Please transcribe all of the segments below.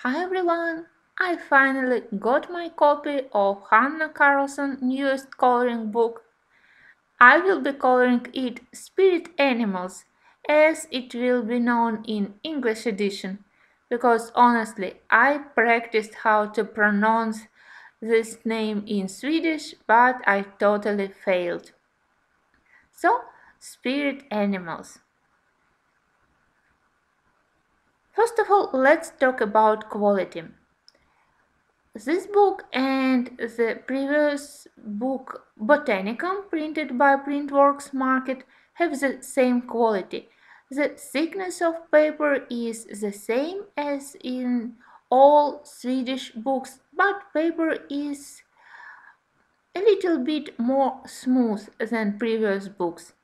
Hi everyone! I finally got my copy of Hanna Karlzon's newest coloring book. I will be coloring it Spirit Animals, as it will be known in English edition, because honestly, I practiced how to pronounce this name in Swedish, but I totally failed. So, Spirit Animals. First of all, let's talk about quality. This book and the previous book Botanicum, printed by Printworks Market, have the same quality. The thickness of paper is the same as in all Swedish books, but paper is a little bit more smooth than previous books.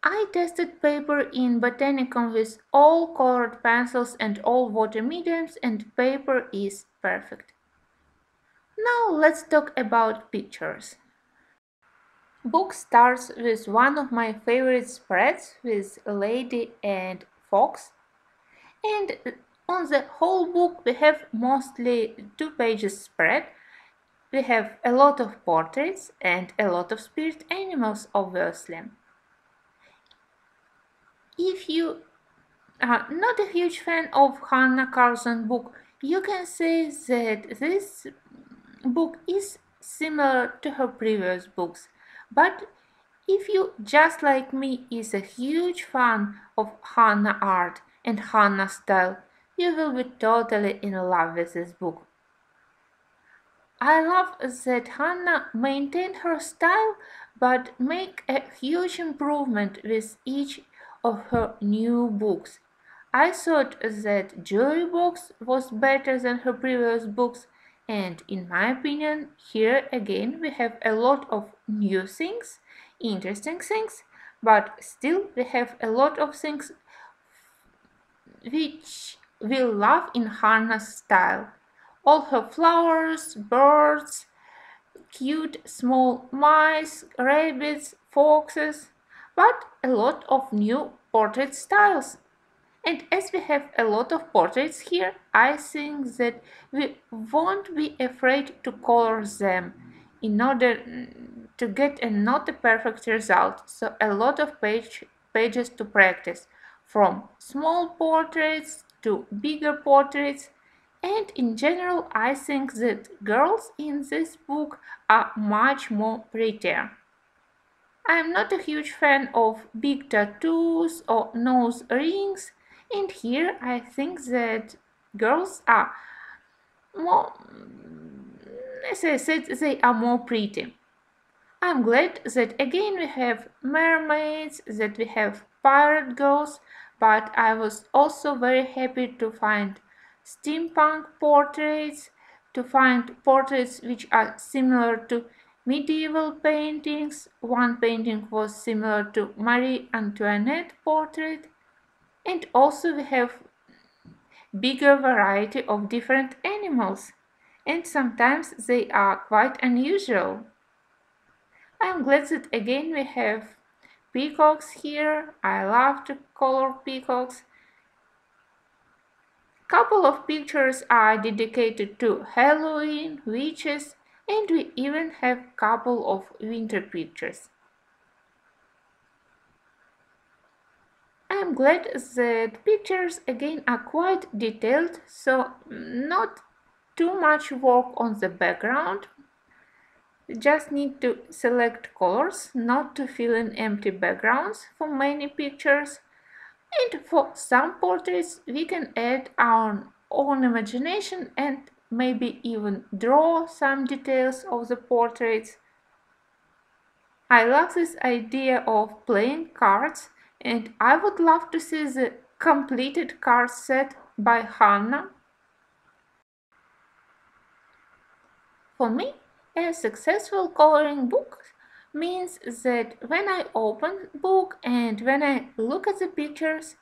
I tested paper in Botanicum with all colored pencils and all water mediums, and paper is perfect. Now let's talk about pictures. Book starts with one of my favorite spreads with a lady and fox, and on the whole book we have mostly 2 pages spread. We have a lot of portraits and a lot of spirit animals, obviously. If you are not a huge fan of Hanna Karlzon book, you can say that this book is similar to her previous books, but if you, just like me, is a huge fan of Hanna art and Hanna style, you will be totally in love with this book. I love that Hanna maintained her style but make a huge improvement with each of her new books. I thought that Jewelry Box was better than her previous books, and in my opinion, here again we have a lot of new things, interesting things, but still we have a lot of things which we love in Hannah's style. All her flowers, birds, cute small mice, rabbits, foxes, but a lot of new portrait styles. And as we have a lot of portraits here, I think that we won't be afraid to color them in order to get a not a perfect result. So a lot of pages to practice, from small portraits to bigger portraits. And in general, I think that girls in this book are much more prettier. I'm not a huge fan of big tattoos or nose rings, and here I think that girls are more, as I said, they are more pretty. I'm glad that again we have mermaids, that we have pirate girls, but I was also very happy to find steampunk portraits, to find portraits which are similar to medieval paintings. One painting was similar to Marie Antoinette portrait, and also we have bigger variety of different animals, and sometimes they are quite unusual. I'm glad that again we have peacocks here. I love to color peacocks. Couple of pictures are dedicated to Halloween, witches, and we even have couple of winter pictures. I'm glad that pictures again are quite detailed, so not too much work on the background. You just need to select colors, not to fill in empty backgrounds for many pictures. And for some portraits, we can add our own imagination and maybe even draw some details of the portraits. I love this idea of playing cards, and I would love to see the completed card set by Hanna. For me, a successful coloring book means that when I open book and when I look at the pictures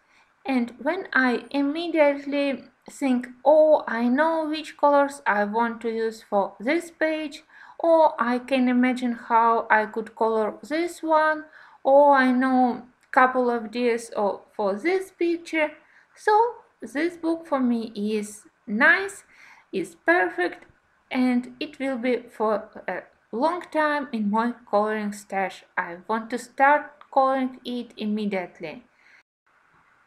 and when I immediately think, oh, I know which colors I want to use for this page, or I can imagine how I could color this one, or I know couple of ideas for this picture. So this book for me is nice, is perfect, and it will be for a long time in my coloring stash. I want to start coloring it immediately.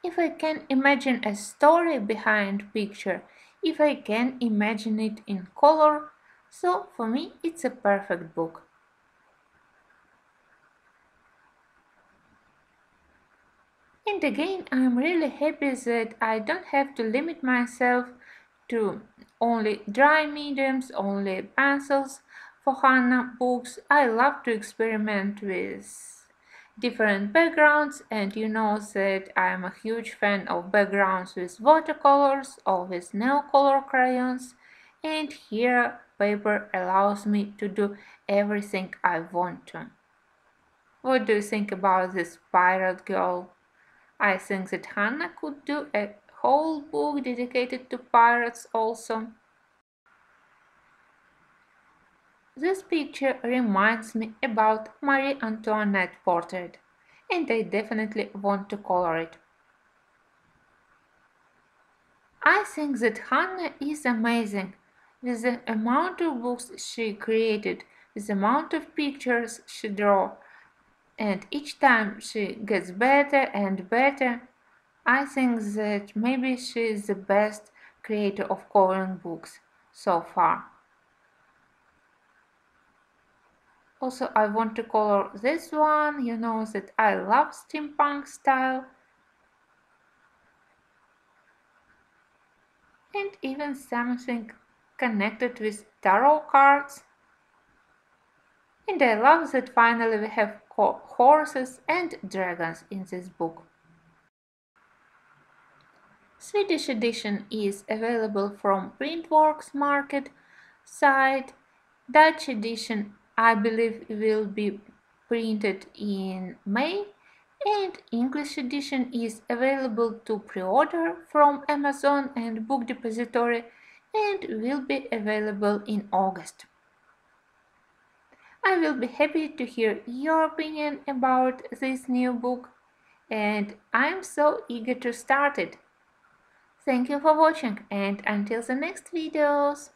If I can imagine a story behind picture, if I can imagine it in color, so for me it's a perfect book. And again, I'm really happy that I don't have to limit myself to only dry mediums, only pencils. For Hanna books, I love to experiment with different backgrounds, and you know that I'm a huge fan of backgrounds with watercolors or with nail color crayons, and here paper allows me to do everything I want to. What do you think about this pirate girl? I think that Hanna could do a whole book dedicated to pirates also. This picture reminds me about Marie Antoinette portrait, and I definitely want to color it. I think that Hanna is amazing with the amount of books she created, with the amount of pictures she drew, and each time she gets better and better. I think that maybe she is the best creator of coloring books so far. Also, I want to color this one. You know that I love steampunk style and even something connected with tarot cards. And I love that finally we have horses and dragons in this book. Swedish edition is available from Printworks Market site. Dutch edition, I believe, will be printed in May, and English edition is available to pre-order from Amazon and Book Depository and will be available in August. I will be happy to hear your opinion about this new book, and I'm so eager to start it. Thank you for watching, and until the next videos!